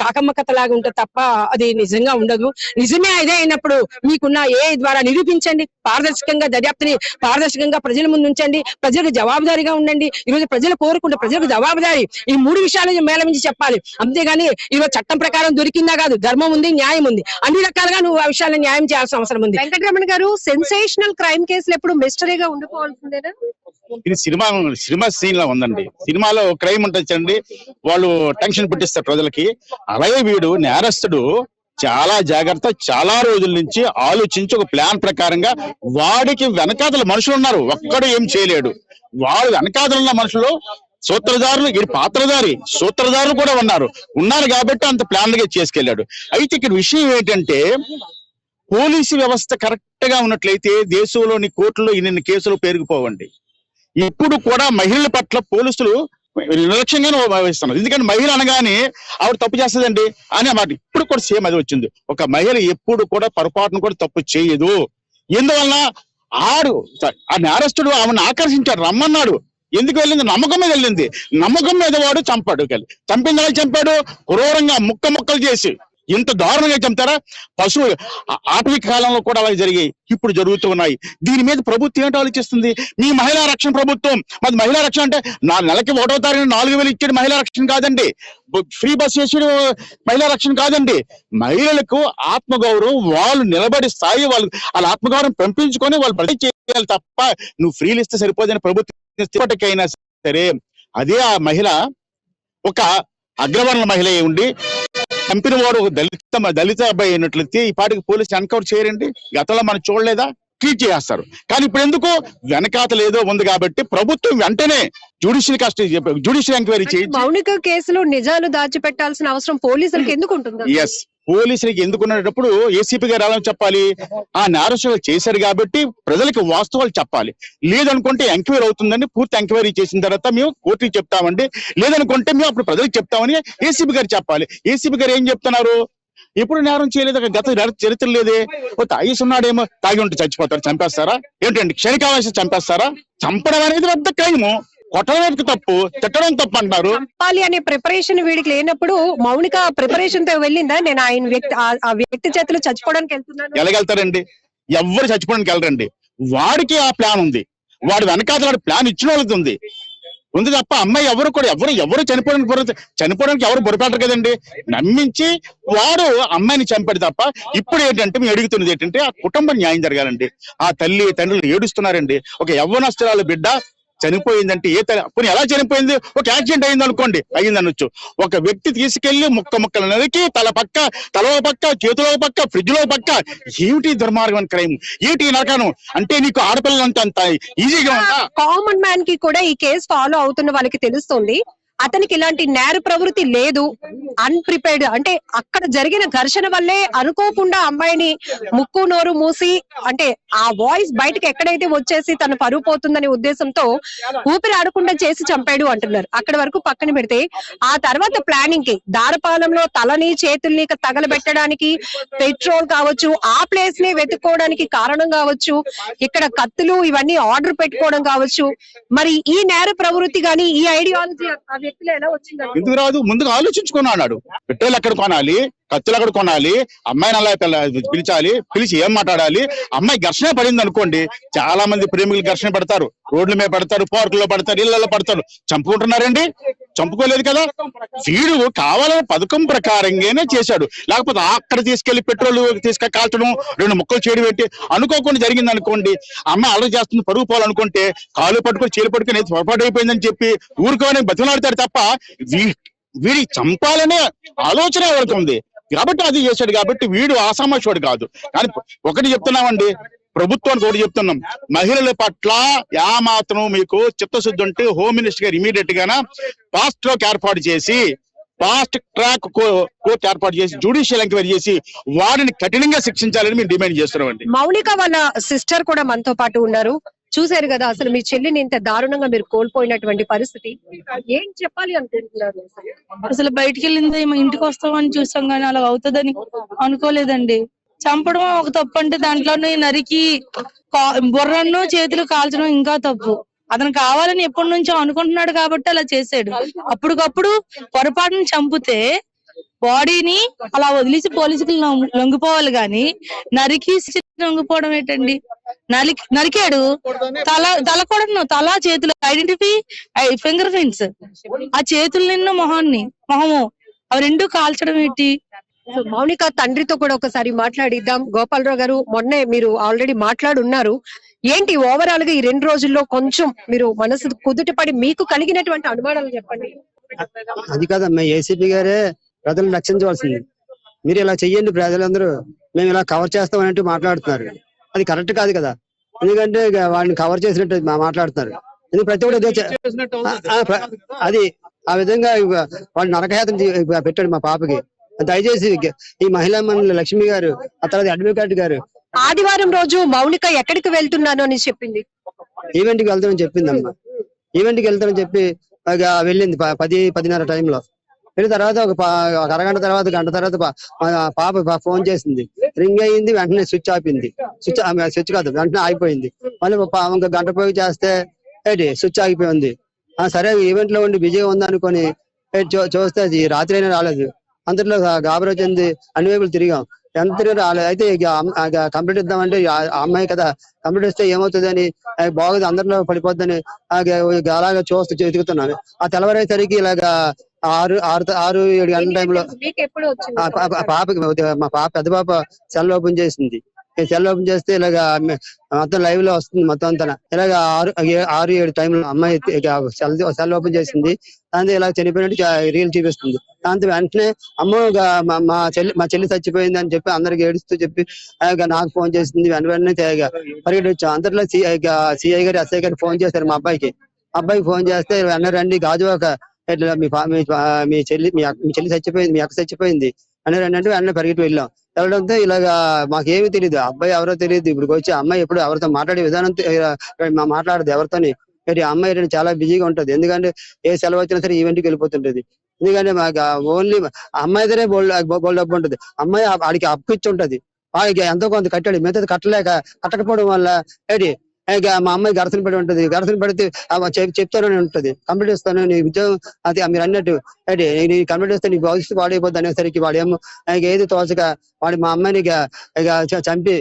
కాకమ్మ కథలాగా ఉంటుంది తప్ప అది నిజంగా ఉండదు. నిజమే అదే అయినప్పుడు మీకున్న ఏ ద్వారా నిరూపించండి, పారదర్శకంగా దర్యాప్తుని పారదర్శకంగా ప్రజల ముందు ఉంచండి, ప్రజలకు జవాబుదారీగా ఉండండి. ఈ రోజు ప్రజలు కోరుకుంటే ప్రజలకు జవాబుదారీ ఈ 3 విషయాలు మేళమించి చెప్పాలి. అంతేగాని ఈరోజు చట్టం ప్రకారం దొరికిందా కాదు, ధర్మం ఉంది, న్యాయం ఉంది, అన్ని రకాలుగా నువ్వు ఆ విషయాలను న్యాయం చేయాల్సిన అవసరం ఉంది. వెంకటరమణ గారు, సెన్సేషనల్ క్రైమ్ కేసులు ఎప్పుడు మిస్టరీగా ఉండిపోవాల్సిందేనా? ఇది సినిమా సీన్ లా ఉందండి. సినిమాలో క్రైమ్ ఉంటుంది, వాళ్ళు టెన్షన్ పెట్టిస్తారు ప్రజలకి. అలాగే వీడు నేరస్తుడు చాలా జాగ్రత్త, చాలా రోజుల నుంచి ఆలోచించి ఒక ప్లాన్ ప్రకారంగా వాడికి వెనకాతల మనుషులు ఉన్నారు, ఒక్కడు ఏం చేయలేడు. వాడు వెనకాతల ఉన్న మనుషులు సూత్రధారులు, ఇది సూత్రధారులు కూడా ఉన్నారు కాబట్టి అంత ప్లాన్ గా చేసుకెళ్లాడు. అయితే ఇక్కడ విషయం ఏంటంటే పోలీసు వ్యవస్థ కరెక్ట్ గా ఉన్నట్లయితే దేశంలోని కోర్టులో ఇన్ని కేసులు పెరిగిపోవండి. ఇప్పుడు కూడా మహిళల పట్ల పోలీసులు నిర్లక్ష్యంగానే వ్యవహరిస్తున్నారు. ఎందుకంటే మహిళ అనగానే ఆవిడ తప్పు చేస్తుందండి అనే మాట ఇప్పుడు కూడా సేమ్ అది వచ్చింది. ఒక మహిళ ఎప్పుడు కూడా పొరపాటును కూడా తప్పు చేయదు. ఎందువల్ల ఆ నేరస్తుడు ఆమెను ఆకర్షించాడు, రమ్మన్నాడు. ఎందుకు వెళ్ళింది? నమ్మకం మీద వెళ్ళింది. నమ్మకం మీద వాడు చంపాడు. చంపింది ఎలా చంపాడు? క్రూరంగా ముక్కలు చేసి. ఇంత దారుణంగా చంపుతారా? పశువు ఆటవిక కాలంలో కూడా అలా జరిగాయి, ఇప్పుడు జరుగుతూ ఉన్నాయి. దీని మీద ప్రభుత్వం ఏంటో ఆలోచిస్తుంది? మీ మహిళా రక్షణ ప్రభుత్వం. మరి మహిళా రక్షణ అంటే నెలకి 1వ తారీఖు 4,000 ఇచ్చాడు మహిళా రక్షణ కాదండి, ఫ్రీ బస్ చేసాడు మహిళా రక్షణ కాదండి. మహిళలకు ఆత్మగౌరవం, వాళ్ళు నిలబడి స్థాయి వాళ్ళ ఆత్మగౌరవం పెంపించుకొని వాళ్ళు ప్రతి చేయాలి తప్ప నువ్వు ఫ్రీలు ఇస్తే సరిపోదని ప్రభుత్వం ఇప్పటికైనా సరే. అదే ఆ మహిళ ఒక అగ్రవర్ణ మహిళ ఉండి చంపిన వాడు ఒక దళిత అబ్బాయి అయినట్లయితే ఈ పాటికి పోలీసులు ఎన్కౌంటర్ చేయరండి. గతంలో మనం చూడలేదా? ట్రీట్ చేస్తారు. కానీ ఇప్పుడు ఎందుకు? వెనకాతలు ఏదో ఉంది కాబట్టి ప్రభుత్వం వెంటనే జ్యుడిషియల్ ఎంక్వైరీ చేయించి మౌనిక కేసులో నిజాలు దాచిపెట్టాల్సిన అవసరం పోలీసులకు ఎందుకు ఉంటుంది? ఎస్, పోలీసులకి ఎందుకున్నప్పుడు ఏసీపీ గారు ఎలా చెప్పాలి? ఆ నేరస్తులు చేశారు కాబట్టి ప్రజలకు వాస్తవాలు చెప్పాలి. లేదనుకుంటే ఎంక్వైరీ అవుతుందని పూర్తి ఎంక్వైరీ చేసిన తర్వాత మేము కోర్టుకి చెప్తామండి, లేదనుకుంటే మేము అప్పుడు ప్రజలకు చెప్తామని ఏసీపీ గారు చెప్పాలి. ఏసీపీ గారు ఏం చెప్తున్నారు? ఎప్పుడు నేరం చేయలేదు, గత చరిత్ర లేదే. తాగేసి ఉన్నాడేమో, తాగి ఉంటే చచ్చిపోతారు, చంపేస్తారా ఏంటండి? క్షణికావేశం చంపేస్తారా? చంపడం అనేది పెద్ద క్రైము. కొట్టడం తప్పు, తిట్టడం తప్పు అంటారు. చంపాలి అనే ప్రిపరేషన్ వీడికి లేనప్పుడు మౌనిక ప్రిపరేషన్ తో వెళ్ళిందా? నేను ఆ వ్యక్తి చేతిలో చచ్చిపోవడానికి వెళ్తున్నాను. ఎలాగెళ్తారండి? ఎవరు చచ్చిపోవడానికి వెళ్ళరండి. వాడికి ఆ ప్లాన్ ఉంది, వాడు వెనకాల ప్లాన్ ఇచ్చిన వాళ్ళకి ఉంది. ఉంది తప్ప అమ్మాయి ఎవరు కూడా ఎవరు చనిపోవడానికి ఎవరు బొరపెట్టరు కదండి. నమ్మించి వాడు అమ్మాయిని చంపాడు తప్ప. ఇప్పుడు ఏంటంటే మేము అడుగుతున్నది ఏంటంటే ఆ కుటుంబం న్యాయం జరగాలండి. ఆ తల్లి తండ్రులు ఏడుస్తున్నారండి. ఒక యవ్వనస్తురాలు బిడ్డ చనిపోయిందంటే పోనీ ఎలా చనిపోయింది? ఒక యాక్సిడెంట్ అయింది అనుకోండి, అయిందనొచ్చు. ఒక వ్యక్తి తీసుకెళ్లి ముక్కలు నరికి తల పక్క చేతులో పక్క ఫ్రిడ్జ్ లో పక్క. ఏమిటి దుర్మార్గం క్రైమ్, ఏమిటి నరకను? అంటే నీకు ఆడపిల్లలంతా అంత ఈజీగా ఉందా? కామన్ మ్యాన్ కి కూడా ఈ కేసు ఫాలో అవుతున్న వాళ్ళకి తెలుస్తుంది అతనికి ఇలాంటి నేర ప్రవృత్తి లేదు. అన్ప్రిపేర్డ్ అంటే అక్కడ జరిగిన ఘర్షణ వల్లే అనుకోకుండా అమ్మాయిని ముక్కు నోరు మూసి అంటే ఆ వాయిస్ బయటకు ఎక్కడైతే వచ్చేసి తను పరువు పోతుందనే ఉద్దేశంతో ఊపిరి ఆడకుండా చేసి చంపాడు అంటున్నారు. అక్కడ వరకు పక్కన పెడితే ఆ తర్వాత ప్లానింగ్ కి దారపాలెంలో తలని చేతుల్ని తగలబెట్టడానికి పెట్రోల్ కావచ్చు, ఆ ప్లేస్ ని వెతుక్కోవడానికి కారణం కావచ్చు, ఇక్కడ కత్తులు ఇవన్నీ ఆర్డర్ పెట్టుకోవడం కావచ్చు. మరి ఈ నేర ప్రవృత్తి గాని ఈ ఐడియాలజీ ఆ వ్యక్తిలో ఎలా వచ్చిందండి? ఎందుకు రాదు? ముందుగా ఆలోచించుకున్నా అన్నాడు. పెట్రోల్ ఎక్కడ కొనాలి, కత్తులు ఎక్కడ కొనాలి, అమ్మాయిని అలా పిలిచి ఏం మాట్లాడాలి. అమ్మాయి ఘర్షణ పడింది అనుకోండి, చాలా మంది ప్రేమికులు ఘర్షణ పడతారు, రోడ్ల మీద పడతారు, పార్కుల్లో పడతారు, ఇళ్లలో పడతారు. చంపుకుంటున్నారండి? చంపుకోలేదు కదా. వీడు కావాలని పథకం ప్రకారంగానే చేశాడు. లేకపోతే అక్కడ తీసుకెళ్లి పెట్రోల్ కాల్చడం, 2 ముక్కలు చేయడం ఏంటి? అనుకోకుండా జరిగింది అనుకోండి, అమ్మాయి అలరి చేస్తుంది, పరుగు పోవాలనుకుంటే కాలు పట్టుకొని చేలు పట్టుకొని పొరపాటు అయిపోయిందని చెప్పి ఊరుకోని బతిమలాడతాడు తప్ప వీడి చంపాలనే ఆలోచన ఎవరికి ఉంది కాబట్టి అది చేశాడు. కాబట్టి వీడు ఆసామాషుడు కాదు. కానీ ఒకటి చెప్తున్నామండి, ప్రభుత్వానికి ఒకటి చెప్తున్నాం, మహిళల పట్ల మాత్రం మీకు చిత్తశుద్ధి ఉంటే హోమ్ మినిస్టర్ గారు ఇమీడియట్ గా ఫాస్ట్ ట్రాక్ ఏర్పాటు చేసి కోర్టు ఏర్పాటు చేసి జ్యుడిషియల్ ఎంక్వైరీ చేసి వారిని కఠినంగా శిక్షించాలని మేము డిమాండ్ చేస్తున్నామండి. మౌనిక వాళ్ళ సిస్టర్ కూడా మనతో పాటు ఉన్నారు. చూశారు కదా అసలు మీ చెల్లిని ఇంత దారుణంగా మీరు కోల్పోయినటువంటి పరిస్థితి, ఏం చెప్పాలి అనుకుంటున్నారు? అసలు బయటికి వెళ్ళింది ఇంటికి వస్తామని చూసాం కానీ అలా అవుతుందని అనుకోలేదండి. చంపడం ఒక తప్పు అంటే దాంట్లోనే నరికి బుర్రను చేతులు కాల్చడం ఇంకా తప్పు. అతను కావాలని ఎప్పటి నుంచో అనుకుంటున్నాడు కాబట్టి అలా చేశాడు. అప్పటికప్పుడు పొరపాటును చంపితే బాడీని అలా వదిలేసి పోలీసులు లొంగిపోవాలి గాని నరికి లొంగిపోవడం ఏంటండి? నరికాడు, తల కూడా తల చేతులు ఐడెంటిఫై ఫింగర్ ప్రింట్స్, ఆ చేతులు నిన్న మొహము అవి 2 కాల్చడం ఏంటి? మౌనిక తండ్రితో కూడా ఒకసారి మాట్లాడిద్దాం. గోపాలరావు గారు, మొన్నే మీరు ఆల్రెడీ మాట్లాడున్నారు. ఏంటి ఓవరాల్ గా ఈ 2 రోజుల్లో కొంచెం మీరు మనసు కుదుటపడి మీకు కలిగినటువంటి అనుమానాలు చెప్పండి. అది కాదమ్మా, ఏసీపీ గారే ప్రజలను రక్షించవలసింది. మీరు ఇలా చెయ్యండి, ప్రజలందరూ మేము ఇలా కవర్ చేస్తామన్నట్టు మాట్లాడుతున్నారు. అది కరెక్ట్ కాదు కదా. ఎందుకంటే వాడిని కవర్ చేసినట్టు మాట్లాడుతున్నారు. ఇది ప్రతి ఒక్కటి అది ఆ విధంగా వాడు నరకయాత్ర పెట్టాడు మా పాపకి. దయచేసి ఈ మహిళా మండలి లక్ష్మి గారు, ఆ తర్వాత అడ్వకేట్ గారు ఆదివారం రోజు మౌనిక ఎక్కడికి వెళ్తున్నాను అని చెప్పింది. ఈవెంట్ కి వెళ్తానని చెప్పిందమ్మా. ఈవెంట్ కి వెళ్తానని చెప్పి వెళ్ళింది 10-10:30 టైంలో. వెళ్ళిన తర్వాత ఒక అరగంట తర్వాత గంట తర్వాత పాప ఫోన్ చేసింది. రింగ్ అయ్యింది, వెంటనే స్విచ్ ఆపింది. స్విచ్ కాదు, వెంటనే ఆగిపోయింది. మళ్ళీ ఇంకా గంట పోయి చేస్తే స్విచ్ ఆగిపోయింది. సరే ఈవెంట్ లో ఉండి బిజీగా ఉందనుకొని చూస్తే రాత్రి అయినా రాలేదు. అంతట్లో గాబరా చెంది అన్ని వైపులు తిరిగాం, ఎంత రాలేదు. అయితే కంప్లీట్ ఇద్దామంటే అమ్మాయి కదా, కంప్లీట్ ఇస్తే ఏమవుతుంది అని బాగుంది, అందరిలో పడిపోద్దని అలాగా చూస్తూ ఎదుగుతున్నాను. ఆ తెల్లవారేసరికి ఇలాగా 6-7 గంటల టైంలో పాపకి మా పెద్ద పాప సెల్ ఓపెన్ చేసింది. సెల్ ఓపెన్ చేస్తే ఇలాగా మొత్తం లైవ్ లో వస్తుంది మొత్తం అంతా. ఇలాగ 6-7 టైంలో అమ్మాయి సెల్ ఓపెన్ చేసింది. దాంతో ఇలా చనిపోయినట్టు రీల్ చూపిస్తుంది. దాంతో వెంటనే అమ్మ మా చెల్లి చచ్చిపోయింది అని చెప్పి అందరికి ఏడుస్తూ చెప్పి నాకు ఫోన్ చేసింది. వెంటనే పరిగెట్టి వచ్చాం. అందరిలో సిఐ గారు, ఎస్ఐ గారు ఫోన్ చేశారు మా అబ్బాయికి ఫోన్ చేస్తే వెంటనే రండి గాజువాక, మీ చెల్లి చచ్చిపోయింది, మీ అక్క చచ్చిపోయింది అని వెంటనే పరిగెట్టి వెళ్ళడంతో ఇలాగా మాకేమీ తెలియదు, అబ్బాయి ఎవరో తెలియదు. ఇప్పుడు వచ్చి అమ్మాయి ఎప్పుడు ఎవరితో మాట్లాడే విధానం మాట్లాడదు ఎవరితోని. అమ్మాయి చాలా బిజీగా ఉంటది. ఎందుకంటే ఏ సెలవు వచ్చినా సరే ఈవెంట్కి వెళ్ళిపోతుంటది. ఎందుకంటే మాకు ఓన్లీ అమ్మాయి దగ్గరే బోల్డ్ డబ్బు ఉంటది. అమ్మాయి ఆడికి అప్పు ఇచ్చి ఉంటది, వాడికి ఎంతో కొంత కట్టాడు. మిగతా కట్టకపోవడం వల్ల మా అమ్మాయి గరసన పడి ఉంటది. గరసన పడితే చెప్తానని ఉంటది, కంప్లీట్ ఇస్తాను నీ ఉద్యోగం అది మీరు అన్నట్టు నీ కంప్లీట్ ఇస్తే నీ భవిష్యత్తు పాడైపోద్ది అనేసరికి వాడేమో ఏది తోచక వాడు మా అమ్మాయిని చంపి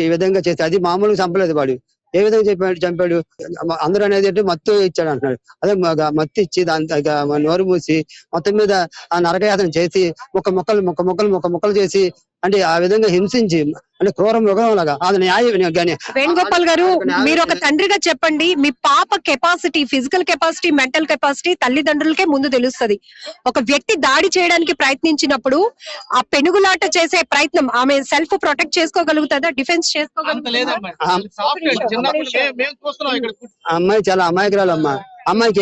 ఈ విధంగా చేస్తే అది మామూలుగా చంపలేదు. వాడు ఏ విధంగా చంపాడు అందరూ అనేది అంటే మత్తు ఇచ్చాడు అంటున్నాడు. అదే మత్తు ఇచ్చి దాని నోరు మూసి మొత్తం మీద ఆ నరకయాతన చేసి ముక్కలు చేసి అంటే ఆ విధంగా హింసించి అంటే క్రూర మృగం లాగా అది న్యాయం. వేణుగోపాల్ గారు, మీరు ఒక తండ్రిగా చెప్పండి, మీ పాప capacity, physical capacity, mental capacity తల్లిదండ్రులకే ముందు తెలుస్తుంది. ఒక వ్యక్తి దాడి చేయడానికి ప్రయత్నించినప్పుడు ఆ పెనుగులాట చేసే ప్రయత్నం, ఆమె సెల్ఫ్ ప్రొటెక్ట్ చేసుకోగలుగుతుందా, డిఫెన్స్ చేసుకోగలుగుతుందా? అమ్మాయి చాలా అమాయకురాలమ్మా. అమ్మాయికి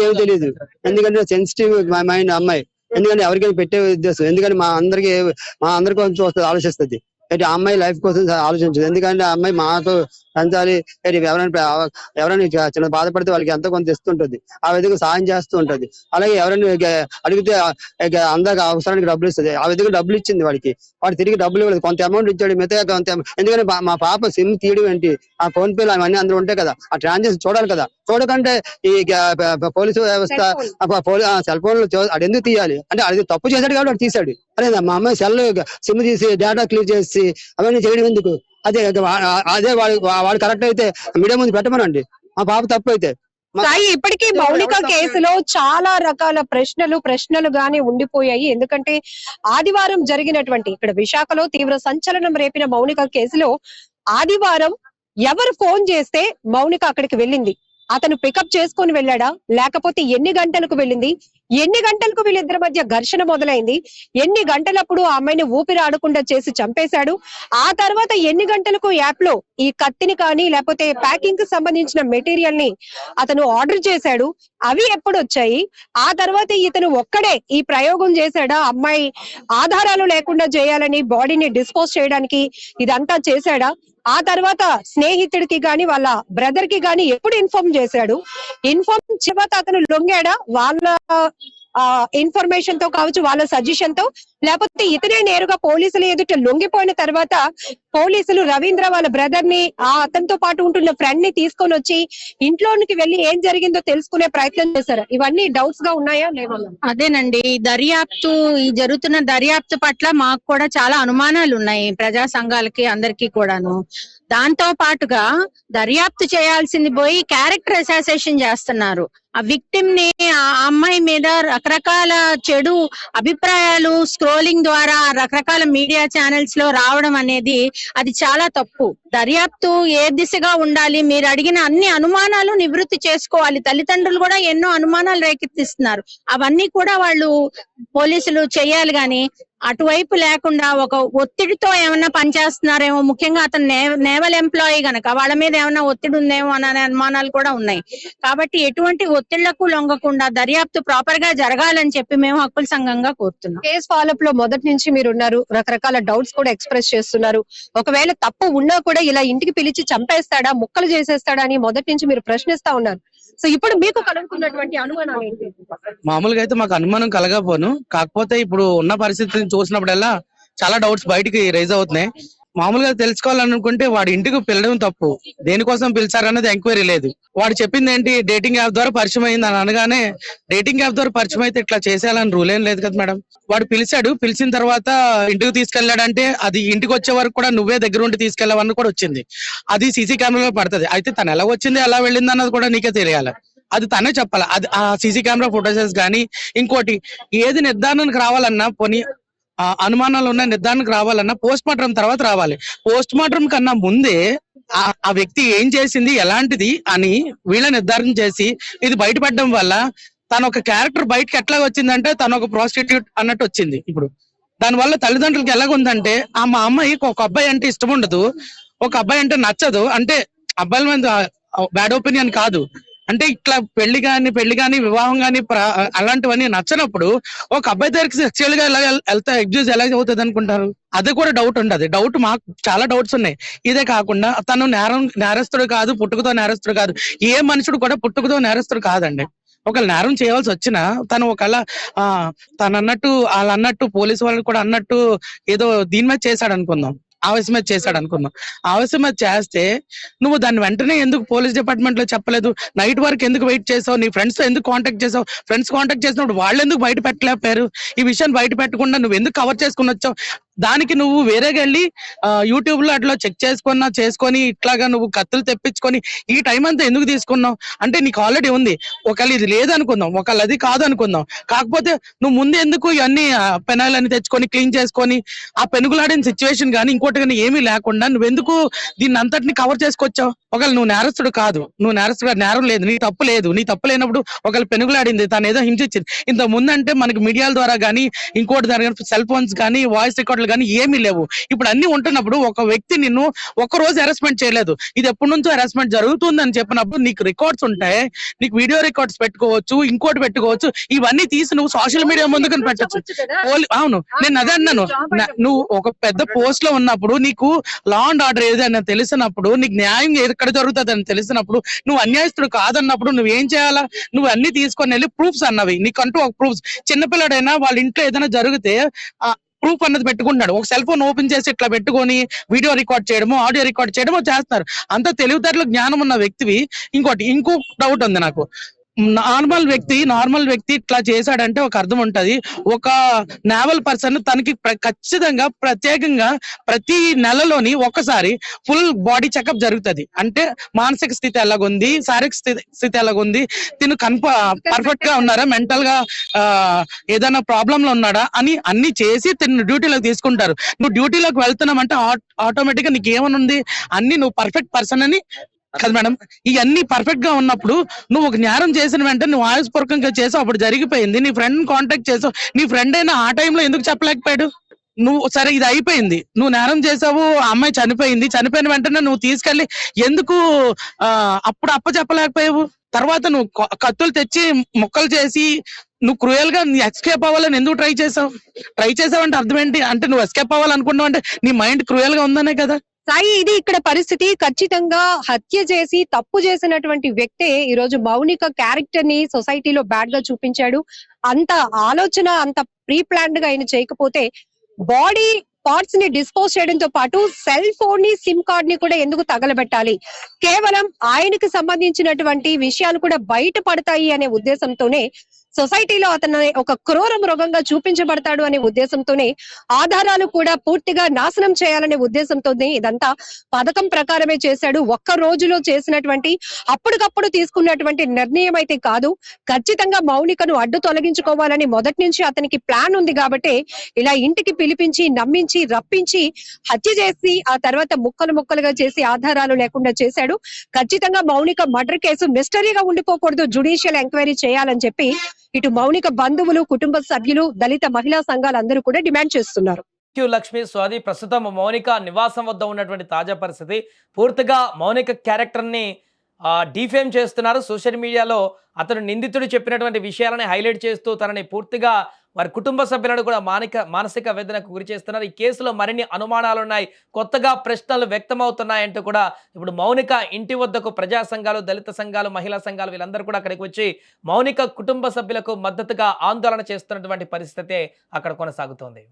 ఏమి తెలియదు. ఎందుకంటే సెన్సిటివ్ మైండ్ అమ్మాయి. ఎందుకంటే ఎవరికైనా పెట్టే ఉద్దేశం. ఎందుకంటే మా అందరి కోసం చూస్తుంది, ఆలోచిస్తుంది. ఆ అమ్మాయి లైఫ్ కోసం ఆలోచించదు. ఎందుకంటే ఆ అమ్మాయి మాతో పెంచాలి, ఎవరైనా చిన్న బాధపడితే వాళ్ళకి ఎంతో కొంత ఇస్తుంటది. ఆ విధంగా సాయం చేస్తూ ఉంటది. అలాగే ఎవరైనా అడిగితే అందాక అవసరానికి డబ్బులు ఇస్తుంది. ఆ విధంగా డబ్బులు ఇచ్చింది వాడికి. వాడు తిరిగి డబ్బులు ఇవ్వలేదు. కొంత అమౌంట్ ఇచ్చాడు, మిగతా కొంత. ఎందుకంటే మా పాప సిమ్ తీయడం ఏంటి, ఆ ఫోన్ పేలు అవన్నీ అందరూ ఉంటాయి కదా, ఆ ట్రాన్సాక్షన్ చూడాలి కదా. చూడకంటే ఈ పోలీసు వ్యవస్థ సెల్ ఫోన్ లో అది ఎందుకు తీయాలి అంటే అది తప్పు చేశాడు కాబట్టి వాడు తీశాడు. అదే మా అమ్మాయి సెల్ సిమ్ తీసి డేటా క్లియర్ చేసి అవన్నీ చేయడం ఎందుకు? అదే వాడు కరెక్ట్ అయితే మీడియా ముందు పెట్టమనండి. మా పాప తప్పు అయితే. సాయి, ఇప్పటికీ మౌనిక కేసులో చాలా రకాల ప్రశ్నలు గానీ ఉండిపోయాయి. ఎందుకంటే ఆదివారం జరిగినటువంటి ఇక్కడ విశాఖలో తీవ్ర సంచలనం రేపిన మౌనిక కేసులో ఆదివారం ఎవరు ఫోన్ చేస్తే మౌనిక అక్కడికి వెళ్ళింది, అతను పికప్ చేసుకొని వెళ్ళాడా, లేకపోతే ఎన్ని గంటలకు వెళ్ళింది, ఎన్ని గంటలకు వీళ్ళిద్దరి మధ్య ఘర్షణ మొదలైంది, ఎన్ని గంటలప్పుడు ఆ అమ్మాయిని ఊపిరి ఆడకుండా చేసి చంపేశాడు, ఆ తర్వాత ఎన్ని గంటలకు యాప్ లో ఈ కత్తిని కానీ లేకపోతే ప్యాకింగ్ కి సంబంధించిన మెటీరియల్ ని అతను ఆర్డర్ చేశాడు, అవి ఎప్పుడు వచ్చాయి, ఆ తర్వాత ఇతను ఒక్కడే ఈ ప్రయోగం చేశాడా, అమ్మాయి ఆధారాలు లేకుండా చేయాలని బాడీని డిస్పోజ్ చేయడానికి ఇదంతా చేశాడా, ఆ తర్వాత స్నేహితుడికి గాని వాళ్ళ బ్రదర్ కి గాని ఎప్పుడు ఇన్ఫార్మ్ చేశాడు, ఇన్ఫార్మ్ తర్వాత అతను లొంగాడా వాళ్ళ ఇన్ఫర్మేషన్ తో కావచ్చు, వాళ్ళ సజెషన్ తో, లేకపోతే ఇతనే నేరుగా పోలీసుల ఎదుట లొంగిపోయిన తర్వాత పోలీసులు రవీంద్ర వాళ్ళ బ్రదర్ ని అతనితో పాటు ఉంటున్న ఫ్రెండ్ ని తీసుకొని వచ్చి ఇంట్లోనికి వెళ్లి ఏం జరిగిందో తెలుసుకునే ప్రయత్నం చేశారు. ఇవన్నీ డౌట్స్ గా ఉన్నాయా లేవా? అదేనండి, ఈ జరుగుతున్న దర్యాప్తు పట్ల మాకు కూడా చాలా అనుమానాలు ఉన్నాయి, ప్రజా సంఘాలకి అందరికీ కూడాను. దాంతో పాటుగా దర్యాప్తు చేయాల్సింది పోయి క్యారెక్టర్ అసాసినేషన్ చేస్తున్నారు. ఆ విక్టిమ్ ని, ఆ అమ్మాయి మీద రకరకాల చెడు అభిప్రాయాలు స్క్రోలింగ్ ద్వారా రకరకాల మీడియా ఛానల్స్ లో రావడం అనేది అది చాలా తప్పు. దర్యాప్తు ఏ దిశగా ఉండాలి, మీరు అడిగిన అన్ని అనుమానాలు నివృత్తి చేసుకోవాలి. తల్లిదండ్రులు కూడా ఎన్నో అనుమానాలు రేకెత్తిస్తున్నారు, అవన్నీ కూడా వాళ్ళు పోలీసులు చేయాలి. గాని అటువైపు లేకుండా ఒక ఒత్తిడితో ఏమన్నా పనిచేస్తున్నారేమో, ముఖ్యంగా అతను నేవల్ ఎంప్లాయీ గనక వాళ్ళ మీద ఏమన్నా ఒత్తిడి ఉందేమో అనే అనుమానాలు కూడా ఉన్నాయి. కాబట్టి ఎటువంటి ఒత్తిళ్లకు లొంగకుండా దర్యాప్తు ప్రాపర్ గా జరగాలని చెప్పి మేము హక్కుల సంఘంగా కోరుతున్నాం. కేసు ఫాలోఅప్ లో మొదటి నుంచి మీరు ఉన్నారు, రకరకాల డౌట్స్ కూడా ఎక్స్ప్రెస్ చేస్తున్నారు. ఒకవేళ తప్పు ఉన్నా కూడా ఇలా ఇంటికి పిలిచి చంపేస్తాడా, ముక్కలు చేసేస్తాడా అని మొదటి నుంచి మీరు ప్రశ్నిస్తా ఉన్నారు. సో ఇప్పుడు మీకు కలుగుతున్నటువంటి అనుమానాలు ఏంటి? మామూలుగా అయితే మాకు అనుమానం కలగపోను, కాకపోతే ఇప్పుడు ఉన్న పరిస్థితిని చూసినప్పుడల్లా చాలా డౌట్స్ బయటికి రైజ్ అవుతున్నాయి. మామూలుగా తెలుసుకోవాలనుకుంటే వాడి ఇంటికి పిలవడం తప్పు, దేనికోసం పిలిచారన్నది ఎంక్వైరీ లేదు. వాడు చెప్పింది ఏంటి, డేటింగ్ యాప్ ద్వారా పరిచయం అయింది అని అనగానే, డేటింగ్ యాప్ ద్వారా పరిచయం అయితే ఇట్లా చేసేయాలని రూల్ ఏం లేదు కదా మేడం. వాడు పిలిచాడు, పిలిచిన తర్వాత ఇంటికి తీసుకెళ్లాడంటే అది ఇంటికి వచ్చే వరకు కూడా నువ్వే దగ్గర ఉండి తీసుకెళ్లావని కూడా వచ్చింది. అది సీసీ కెమెరాలో పడుతుంది. అయితే తను ఎలా వచ్చింది, ఎలా వెళ్ళింది అన్నది కూడా నీకే తెలియాలి, అది తనే చెప్పాలి. అది ఆ సీసీ కెమెరా ఫోటోస్ కానీ ఇంకోటి ఏది నిర్ధారణకు రావాలన్నా, పోనీ అనుమానాలు ఉన్న నిర్ధారణకు రావాలన్నా పోస్ట్ మార్టం తర్వాత రావాలి. పోస్ట్ మార్టం కన్నా ముందే ఆ వ్యక్తి ఏం చేసింది, ఎలాంటిది అని వీళ్ళ నిర్ధారణ చేసి ఇది బయటపడడం వల్ల తన ఒక క్యారెక్టర్ బయటకు ఎట్లా వచ్చిందంటే తను ఒక ప్రాస్టిట్యూట్ అన్నట్టు వచ్చింది. ఇప్పుడు దానివల్ల తల్లిదండ్రులకి ఎలాగుందంటే, మా అమ్మాయికి ఒక అబ్బాయి అంటే ఇష్టం ఉండదు, ఒక అబ్బాయి అంటే నచ్చదు, అంటే అబ్బాయిల మీద బ్యాడ్ ఒపీనియన్ కాదు, అంటే ఇట్లా పెళ్లి గాని వివాహం గాని అలాంటివన్నీ నచ్చనప్పుడు ఒక అబ్బాయి దగ్గరికి సెక్చువల్ గా ఎలా వెళ్తా ఎగ్జ్యూజ్ ఎలా అవుతుంది అనుకుంటారు? అది కూడా డౌట్ ఉండదు. డౌట్ మాకు చాలా డౌట్స్ ఉన్నాయి. ఇదే కాకుండా తను నేరస్తుడు కాదు, పుట్టుకతో నేరస్తుడు కాదు. ఏ మనుషుడు కూడా పుట్టుకతో నేరస్తుడు కాదండి. ఒకవేళ నేరం చేయాల్సి వచ్చినా తను ఒకవేళ తను అన్నట్టు వాళ్ళు అన్నట్టు పోలీసు వాళ్ళు కూడా అన్నట్టు ఏదో దీని మీద చేశాడు అనుకుందాం, ఆవేశం మీద చేశాడు అనుకుందాం. ఆవేశం మీద చేస్తే నువ్వు దాన్ని వెంటనే ఎందుకు పోలీస్ డిపార్ట్మెంట్ లో చెప్పలేదు? నైట్ వరకు ఎందుకు వెయిట్ చేసావు? నీ ఫ్రెండ్స్ తో ఎందుకు కాంటాక్ట్ చేసావు? ఫ్రెండ్స్ కాంటాక్ట్ చేసినప్పుడు వాళ్ళు ఎందుకు బయట పెట్టలేకపోయారు? ఈ విషయాన్ని బయట పెట్టకుండా నువ్వు ఎందుకు కవర్ చేసుకుని వచ్చావు? దానికి నువ్వు వేరేగా వెళ్ళి యూట్యూబ్ లో అట్లా చెక్ చేసుకొని ఇట్లాగా నువ్వు కత్తులు తెప్పించుకొని ఈ టైం అంతా ఎందుకు తీసుకున్నావు? అంటే నీకు ఆల్రెడీ ఉంది. ఒకవేళ ఇది లేదనుకుందాం, ఒకవేళ అది కాదనుకుందాం, కాకపోతే నువ్వు ముందు ఎందుకు ఇవన్నీ పెనాయిల్ అని తెచ్చుకొని క్లీన్ చేసుకొని ఆ పెనుగులాడిన సిచ్యువేషన్ కానీ ఇంకోటి కానీ ఏమీ లేకుండా నువ్వెందుకు దీన్ని అంతటిని కవర్ చేసుకొచ్చావు? ఒకవేళ నువ్వు నేరస్తుడు కాదు, నువ్వు నేరస్తుడు, నేరం లేదు, నీ తప్పు లేదు, నీ తప్పు లేనప్పుడు ఒకవేళ పెనుగులాడింది, తను ఏదో హింసించింది. ఇంత ముందంటే మనకి మీడియాల ద్వారా కానీ ఇంకోటి ద్వారా సెల్ ఫోన్స్ కానీ వాయిస్ రికార్డులు కానీ ఏమీ లేవు. ఇప్పుడు అన్ని ఉంటున్నప్పుడు ఒక వ్యక్తి నిన్ను ఒక రోజు హెరాస్మెంట్ చేయలేదు, ఇది ఎప్పటి నుంచో హెరాస్మెంట్ జరుగుతుంది అని చెప్పినప్పుడు నీకు రికార్డ్స్ ఉంటాయి, నీకు వీడియో రికార్డ్స్ పెట్టుకోవచ్చు, ఇంకోటి పెట్టుకోవచ్చు. ఇవన్నీ తీసి నువ్వు సోషల్ మీడియా ముందు పెట్టచ్చు. అవును, నేను అదే అన్నాను. నువ్వు ఒక పెద్ద పోస్ట్ లో ఉన్నప్పుడు నీకు లా అండ్ ఆర్డర్ ఏదైనా తెలిసినప్పుడు, నీకు న్యాయం ఎక్కడ జరుగుతుంది అని తెలిసినప్పుడు, నువ్వు అన్యాయస్తుడు కాదన్నప్పుడు నువ్వేం చేయాలా? నువ్వు అన్ని తీసుకొని వెళ్ళి ప్రూఫ్స్ అన్నవి నీకంటూ ఒక ప్రూఫ్స్. చిన్నపిల్లడైనా వాళ్ళ ఇంట్లో ఏదైనా జరిగితే ప్రూఫ్ అన్నది పెట్టుకుంటాడు. ఒక సెల్ ఫోన్ ఓపెన్ చేసి ఇట్లా పెట్టుకొని వీడియో రికార్డ్ చేయడమో ఆడియో రికార్డ్ చేయడమో చేస్తారు. అంత తెలివితేటలు జ్ఞానం ఉన్న వ్యక్తివి. ఇంకో డౌట్ ఉంది నాకు. నార్మల్ వ్యక్తి ఇట్లా చేశాడంటే ఒక అర్థం ఉంటది. ఒక నేవల్ పర్సన్ తనకి ఖచ్చితంగా ప్రత్యేకంగా ప్రతి నెలలోని ఒకసారి ఫుల్ బాడీ చెకప్ జరుగుతుంది. అంటే మానసిక స్థితి ఎలాగుంది, శారీరక స్థితి ఎలాగుంది, తిను పర్ఫెక్ట్ గా ఉన్నారా, మెంటల్ గా ఏదైనా ప్రాబ్లం లో ఉన్నాడా అని అన్ని చేసి తిను డ్యూటీలోకి తీసుకుంటారు. నువ్వు డ్యూటీలోకి వెళ్తున్నామంటే ఆటోమేటిక్ గా నీకు ఏమని ఉంది, అన్ని నువ్వు పర్ఫెక్ట్ పర్సన్ అని కదా మేడం. ఇవన్నీ పర్ఫెక్ట్ గా ఉన్నప్పుడు నువ్వు ఒక నేరం చేసిన వెంటనే నువ్వు ఆయుష్పూర్వకంగా చేసావు, అప్పుడు జరిగిపోయింది. నీ ఫ్రెండ్ కాంటాక్ట్ చేసావు, నీ ఫ్రెండ్ అయినా ఆ టైంలో ఎందుకు చెప్పలేకపోయాడు? నువ్వు సరే ఇది అయిపోయింది, నువ్వు నేరం చేసావు, ఆ అమ్మాయి చనిపోయిన వెంటనే నువ్వు తీసుకెళ్లి ఎందుకు అప్పుడు చెప్పలేకపోయావు? తర్వాత నువ్వు కత్తులు తెచ్చి మొక్కలు చేసి నువ్వు క్రూయల్ గా ఎస్కేప్ అవ్వాలని ఎందుకు ట్రై చేసావు అంటే అర్థం ఏంటి? అంటే నువ్వు ఎస్కేప్ అవ్వాలనుకున్నావు అంటే నీ మైండ్ క్రూయల్ గా ఉందనే కదా. సాయి, ఇది ఇక్కడ పరిస్థితి. ఖచ్చితంగా హత్య చేసి తప్పు చేసినటువంటి వ్యక్తే ఈ రోజు మౌనిక క్యారెక్టర్ ని సొసైటీలో బ్యాడ్ గా చూపించాడు. అంత ఆలోచన అంత ప్రీ ప్లాన్డ్ గా ఆయన చేయకపోతే బాడీ పార్ట్స్ ని డిస్పోజ్ చేయడంతో పాటు సెల్ ఫోన్ ని, సిమ్ కార్డ్ ని కూడా ఎందుకు తగలబెట్టాలి? కేవలం ఆయనకు సంబంధించినటువంటి విషయాలు కూడా బయట పడతాయి అనే ఉద్దేశంతోనే సొసైటీలో అతను ఒక క్రూర మృగంగా చూపించబడతాడు అనే ఉద్దేశంతోనే, ఆధారాలు కూడా పూర్తిగా నాశనం చేయాలనే ఉద్దేశంతోనే ఇదంతా పథకం ప్రకారమే చేశాడు. ఒక్క రోజులో చేసినటువంటి అప్పటికప్పుడు తీసుకున్నటువంటి నిర్ణయం అయితే కాదు. ఖచ్చితంగా మౌనికను అడ్డు తొలగించుకోవాలని మొదటి నుంచి అతనికి ప్లాన్ ఉంది కాబట్టి ఇలా ఇంటికి పిలిపించి, నమ్మించి, రప్పించి హత్య చేసి ఆ తర్వాత ముక్కలుగా చేసి ఆధారాలు లేకుండా చేశాడు. ఖచ్చితంగా మౌనిక మర్డర్ కేసు మిస్టరీగా ఉండిపోకూడదు, జ్యుడిషియల్ ఎంక్వైరీ చేయాలని చెప్పి ఇటు మౌనిక బంధువులు, కుటుంబ సభ్యులు, దళిత మహిళా సంఘాలందరూ కూడా డిమాండ్ చేస్తున్నారు. లక్ష్మి, స్వాతి, ప్రస్తుతం మౌనిక నివాసం వద్ద ఉన్నటువంటి తాజా పరిస్థితి, పూర్తిగా మౌనిక క్యారెక్టర్ ని డిఫేమ్ చేస్తున్నారు. సోషల్ మీడియాలో అతను నిందితుడు చెప్పినటువంటి విషయాలని హైలైట్ చేస్తూ తనని పూర్తిగా వారి కుటుంబ సభ్యులను కూడా మానసిక వేదనకు గురి చేస్తున్నారు. ఈ కేసులో మరిన్ని అనుమానాలు ఉన్నాయి, కొత్తగా ప్రశ్నలు వ్యక్తమవుతున్నాయంటూ కూడా ఇప్పుడు మౌనిక ఇంటి వద్దకు ప్రజా సంఘాలు, దళిత సంఘాలు, మహిళా సంఘాలు వీళ్ళందరూ కూడా అక్కడికి వచ్చి మౌనిక కుటుంబ సభ్యులకు మద్దతుగా ఆందోళన చేస్తున్నటువంటి పరిస్థితి అక్కడ కొనసాగుతోంది.